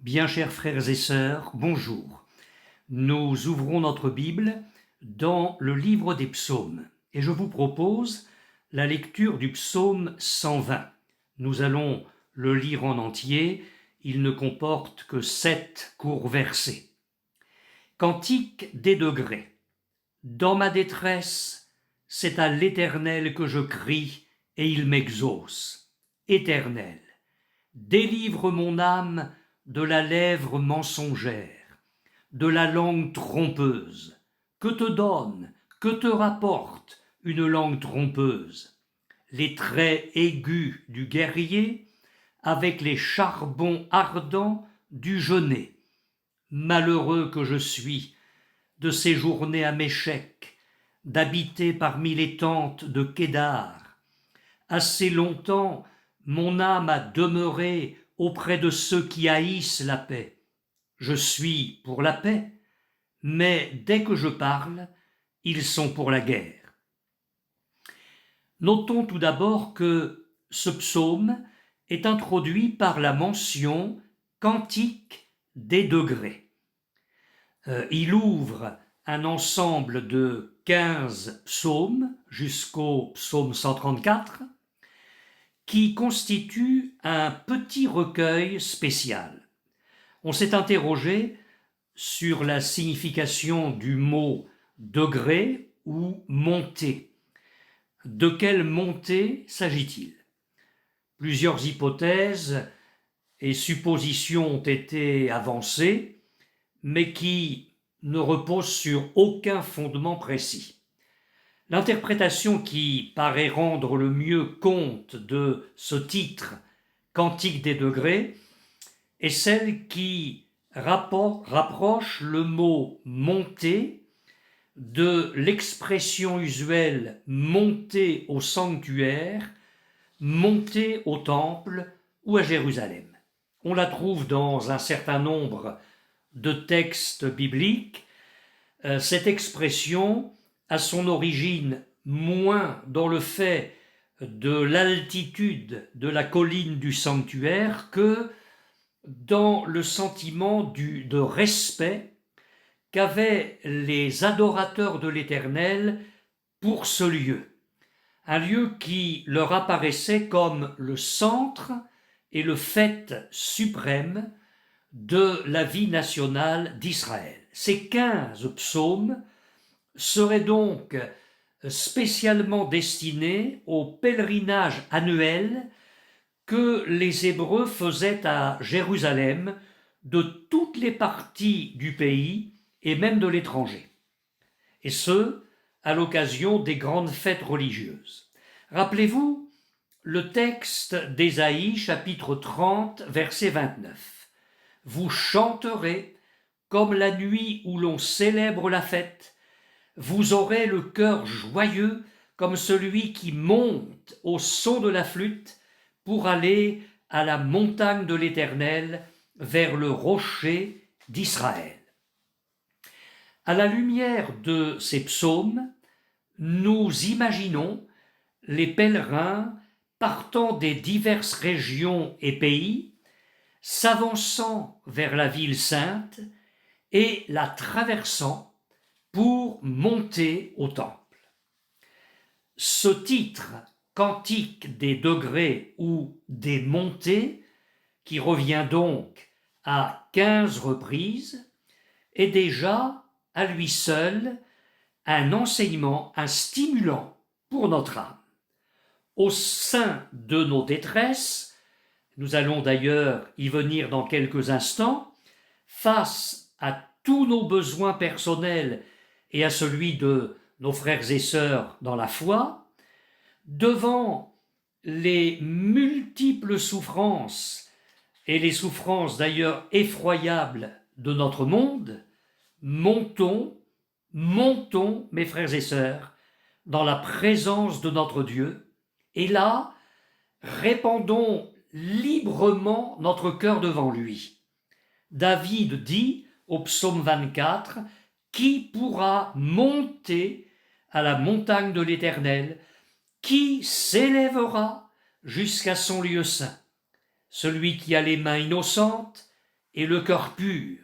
Bien chers frères et sœurs, bonjour. Nous ouvrons notre Bible dans le livre des psaumes et je vous propose la lecture du psaume 120. Nous allons le lire en entier, il ne comporte que 7 courts versets. Cantique des degrés. Dans ma détresse, c'est à l'Éternel que je crie et il m'exauce. Éternel, délivre mon âme de la lèvre mensongère, de la langue trompeuse. Que te donne, que te rapporte une langue trompeuse? Les traits aigus du guerrier avec les charbons ardents du genet. Malheureux que je suis de séjourner à Méchec, d'habiter parmi les tentes de Kédar. Assez longtemps mon âme a demeuré auprès de ceux qui haïssent la paix. Je suis pour la paix, mais dès que je parle, ils sont pour la guerre. Notons tout d'abord que ce psaume est introduit par la mention cantique des degrés. Il ouvre un ensemble de 15 psaumes jusqu'au psaume 134 qui constitue un petit recueil spécial. On s'est interrogé sur la signification du mot degré ou montée. De quelle montée s'agit-il? Plusieurs hypothèses et suppositions ont été avancées, mais qui ne reposent sur aucun fondement précis. L'interprétation qui paraît rendre le mieux compte de ce titre, Cantique des degrés, est celle qui rapproche le mot monter de l'expression usuelle monter au sanctuaire, monter au temple ou à Jérusalem. On la trouve dans un certain nombre de textes bibliques. Cette expression a son origine moins dans le fait de l'altitude de la colline du sanctuaire que dans le sentiment de respect qu'avaient les adorateurs de l'Éternel pour ce lieu. Un lieu qui leur apparaissait comme le centre et le fait suprême de la vie nationale d'Israël. Ces 15 psaumes seraient donc spécialement destinés au pèlerinage annuel que les Hébreux faisaient à Jérusalem de toutes les parties du pays et même de l'étranger, et ce, à l'occasion des grandes fêtes religieuses. Rappelez-vous le texte d'Ésaïe, chapitre 30, verset 29. « Vous chanterez comme la nuit où l'on célèbre la fête, vous aurez le cœur joyeux comme celui qui monte au son de la flûte pour aller à la montagne de l'Éternel, vers le rocher d'Israël. » À la lumière de ces psaumes, nous imaginons les pèlerins partant des diverses régions et pays, s'avançant vers la ville sainte et la traversant pour monter au temple. Ce titre, Cantique des degrés ou des montées, qui revient donc à 15 reprises, est déjà à lui seul un enseignement, un stimulant pour notre âme. Au sein de nos détresses, nous allons d'ailleurs y venir dans quelques instants, face à tous nos besoins personnels et à celui de nos frères et sœurs dans la foi, devant les multiples souffrances, et les souffrances d'ailleurs effroyables de notre monde, montons, mes frères et sœurs, dans la présence de notre Dieu, et là, répandons librement notre cœur devant lui. David dit au psaume 24, « Qui pourra monter à la montagne de l'Éternel? Qui s'élèvera jusqu'à son lieu saint? Celui qui a les mains innocentes et le cœur pur.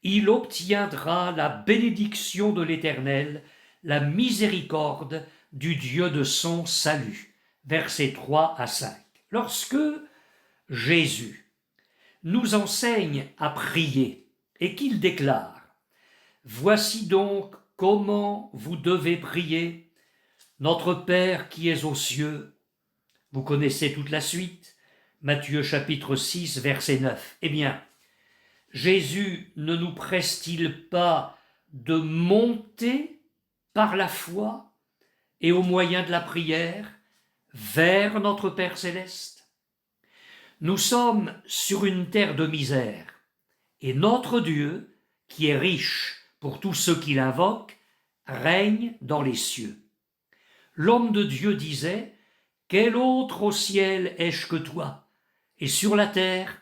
Il obtiendra la bénédiction de l'Éternel, la miséricorde du Dieu de son salut. Versets 3 à 5. Lorsque Jésus nous enseigne à prier et qu'il déclare « Voici donc comment vous devez prier, notre Père qui es aux cieux », vous connaissez toute la suite, Matthieu chapitre 6, verset 9. Eh bien, Jésus ne nous presse-t-il pas de monter par la foi et au moyen de la prière vers notre Père céleste? Nous sommes sur une terre de misère, et notre Dieu, qui est riche pour tous ceux qui l'invoquent, règne dans les cieux. L'homme de Dieu disait « Quel autre au ciel ai-je que toi? Et sur la terre,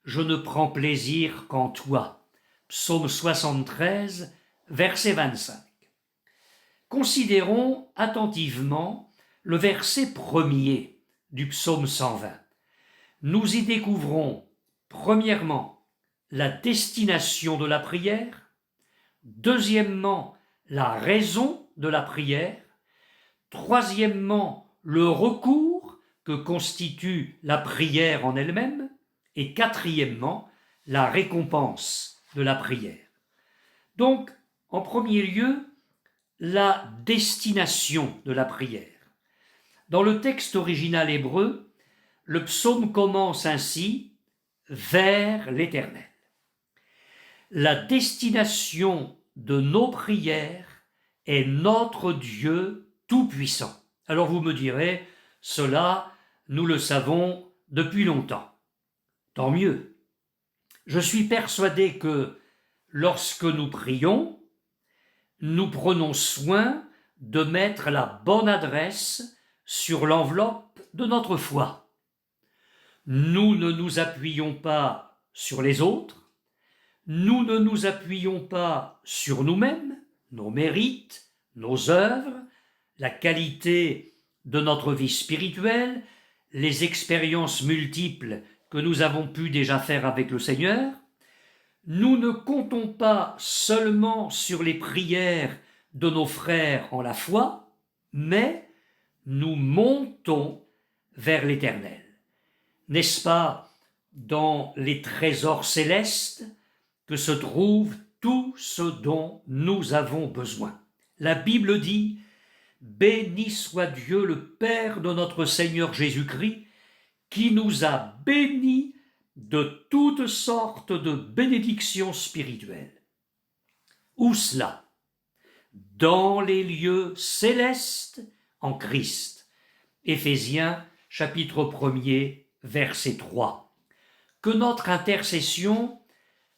je ne prends plaisir qu'en toi. » Psaume 73, verset 25. Considérons attentivement le verset premier du psaume 120. Nous y découvrons, premièrement, la destination de la prière, deuxièmement, la raison de la prière, troisièmement, le recours que constitue la prière en elle-même, et quatrièmement, la récompense de la prière. Donc, en premier lieu, la destination de la prière. Dans le texte original hébreu, le psaume commence ainsi « vers l'Éternel ». La destination de nos prières est notre Dieu tout-puissant. Alors vous me direz, cela, nous le savons depuis longtemps. Tant mieux. Je suis persuadé que lorsque nous prions, nous prenons soin de mettre la bonne adresse sur l'enveloppe de notre foi. Nous ne nous appuyons pas sur les autres, nous ne nous appuyons pas sur nous-mêmes, nos mérites, nos œuvres, la qualité de notre vie spirituelle, les expériences multiples que nous avons pu déjà faire avec le Seigneur. Nous ne comptons pas seulement sur les prières de nos frères en la foi, mais nous montons vers l'Éternel. N'est-ce pas dans les trésors célestes que se trouve tout ce dont nous avons besoin? La Bible dit « Béni soit Dieu le Père de notre Seigneur Jésus-Christ, qui nous a bénis de toutes sortes de bénédictions spirituelles. » Où cela? Dans les lieux célestes en Christ. Éphésiens chapitre 1er, verset 3. Que notre intercession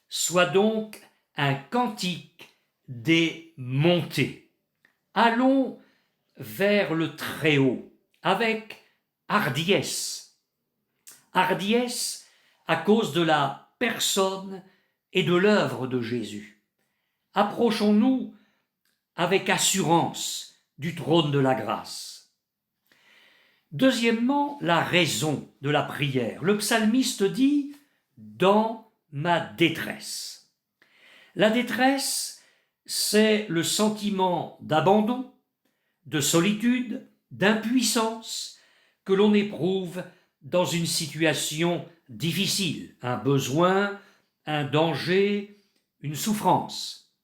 soit donc un cantique des montées. Allons vers le Très-Haut avec hardiesse. Hardiesse à cause de la personne et de l'œuvre de Jésus. Approchons-nous avec assurance du trône de la grâce. Deuxièmement, la raison de la prière. Le psalmiste dit « dans ma détresse ». La détresse, c'est le sentiment d'abandon, de solitude, d'impuissance que l'on éprouve dans une situation difficile, un besoin, un danger, une souffrance.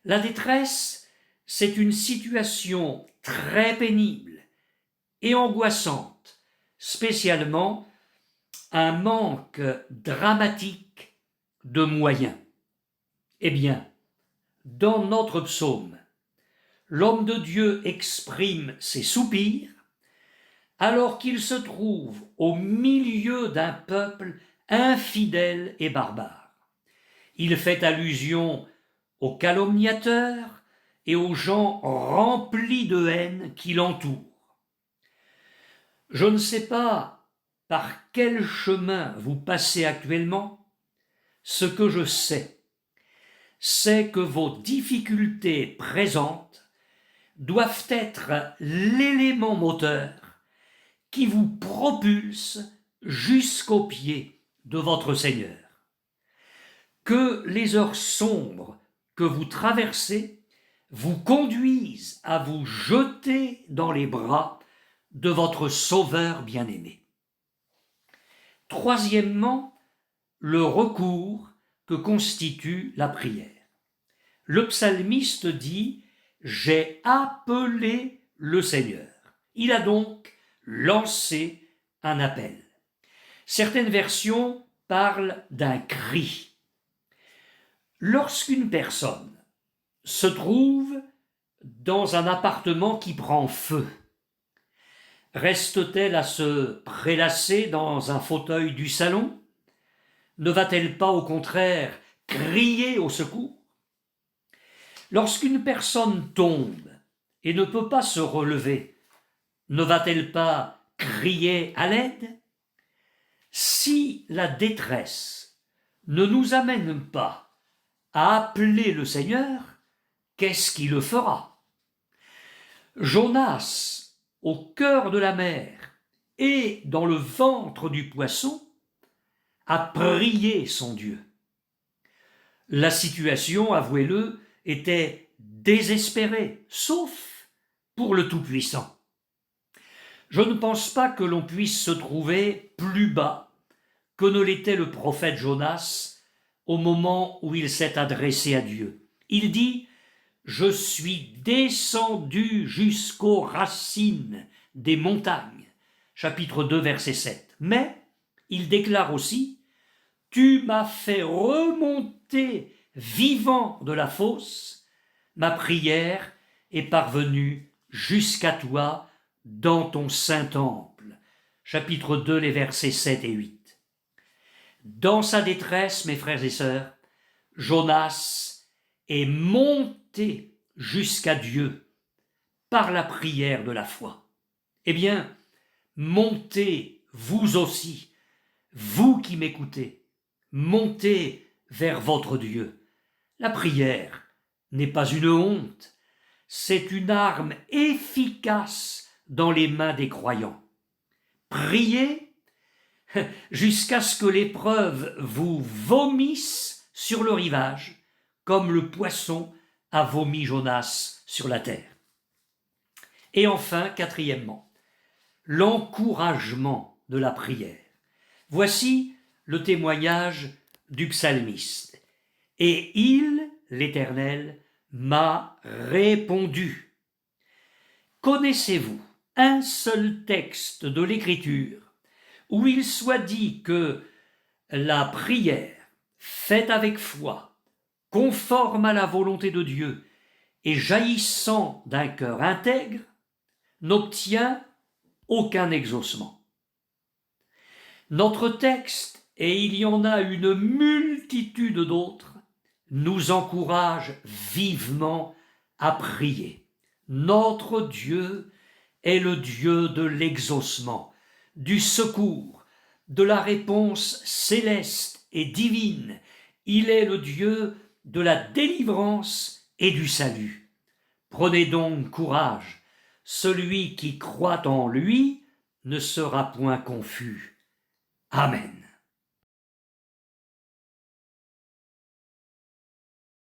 La détresse, c'est une situation très pénible et angoissante, spécialement un manque dramatique de moyens. Eh bien, dans notre psaume, l'homme de Dieu exprime ses soupirs alors qu'il se trouve au milieu d'un peuple infidèle et barbare. Il fait allusion aux calomniateurs et aux gens remplis de haine qui l'entourent. Je ne sais pas par quel chemin vous passez actuellement. Ce que je sais, c'est que vos difficultés présentes doivent être l'élément moteur qui vous propulse jusqu'au pied de votre Seigneur. que les heures sombres que vous traversez vous conduisent à vous jeter dans les bras de votre Sauveur bien-aimé. Troisièmement, le recours que constitue la prière. Le psalmiste dit « J'ai appelé le Seigneur ». Il a donc lancé un appel. Certaines versions parlent d'un cri. Lorsqu'une personne se trouve dans un appartement qui prend feu, reste-t-elle à se prélasser dans un fauteuil du salon? Ne va-t-elle pas au contraire crier au secours? Lorsqu'une personne tombe et ne peut pas se relever, ne va-t-elle pas crier à l'aide? Si la détresse ne nous amène pas à appeler le Seigneur, qu'est-ce qui le fera? Jonas, au cœur de la mer et dans le ventre du poisson, a prié son Dieu. La situation, avouez-le, était désespérée, sauf pour le Tout-Puissant. Je ne pense pas que l'on puisse se trouver plus bas que ne l'était le prophète Jonas au moment où il s'est adressé à Dieu. Il dit « Je suis descendu jusqu'aux racines des montagnes » chapitre 2, verset 7. Mais il déclare aussi « Tu m'as fait remonter vivant de la fosse, ma prière est parvenue jusqu'à toi dans ton saint temple. » Chapitre 2, les versets 7 et 8. Dans sa détresse, mes frères et sœurs, Jonas est monté jusqu'à Dieu par la prière de la foi. Eh bien, montez vous aussi, vous qui m'écoutez, montez vers votre Dieu. La prière n'est pas une honte, c'est une arme efficace dans les mains des croyants. Priez jusqu'à ce que l'épreuve vous vomisse sur le rivage, comme le poisson a vomi Jonas sur la terre. Et enfin, quatrièmement, l'encouragement de la prière. Voici le témoignage du psalmiste. « Et il, l'Éternel, m'a répondu. » Connaissez-vous un seul texte de l'Écriture où il soit dit que la prière faite avec foi, conforme à la volonté de Dieu et jaillissant d'un cœur intègre, n'obtient aucun exaucement? Notre texte, et il y en a une multitude d'autres, nous encourage vivement à prier. Notre Dieu est le Dieu de l'exaucement, du secours, de la réponse céleste et divine. Il est le Dieu de la délivrance et du salut. Prenez donc courage, celui qui croit en lui ne sera point confus. Amen.